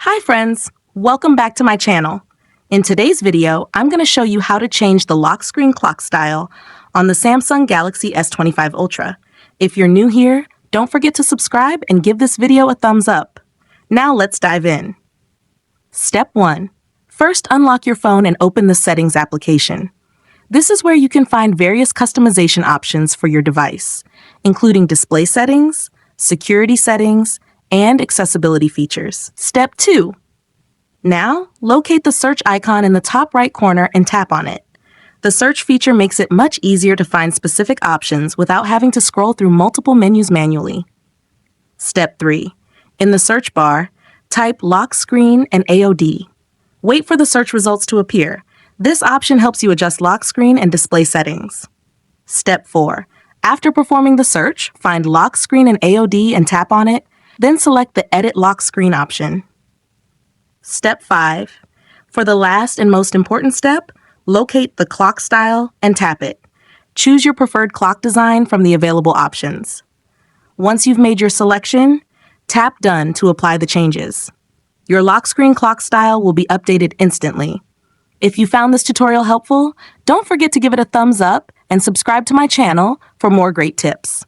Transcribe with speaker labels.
Speaker 1: Hi friends, welcome back to my channel. In today's video, I'm going to show you how to change the lock screen clock style on the Samsung Galaxy S25 Ultra. If you're new here, don't forget to subscribe and give this video a thumbs up. Now let's dive in. Step 1. First, unlock your phone and open the Settings application. This is where you can find various customization options for your device, including display settings, security settings, and accessibility features. Step 2. Now, locate the search icon in the top right corner and tap on it. The search feature makes it much easier to find specific options without having to scroll through multiple menus manually. Step 3. In the search bar, type lock screen and AOD. Wait for the search results to appear. This option helps you adjust lock screen and display settings. Step 4. After performing the search, find lock screen and AOD and tap on it. Then select the Edit Lock Screen option. Step 5. For the last and most important step, locate the clock style and tap it. Choose your preferred clock design from the available options. Once you've made your selection, tap Done to apply the changes. Your lock screen clock style will be updated instantly. If you found this tutorial helpful, don't forget to give it a thumbs up and subscribe to my channel for more great tips.